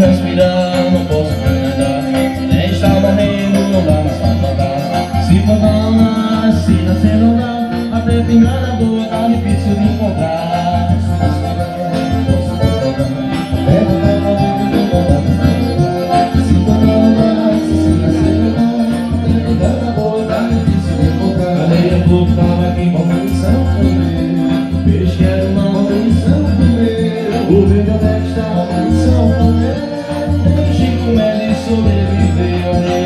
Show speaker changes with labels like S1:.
S1: respirar, não posso andar, nem estar morrendo, não dá mais pra plantar. Se for calma, se nascer não dá, até pingar na boa tá difícil de encontrar. Se for calma, se nascer não dá, até pingar na boa tá difícil de encontrar. Cadê a boca, tava aqui, uma munição comer, peixe quero uma munição comer, o verde onde é que está uma munição comer. Sobreviver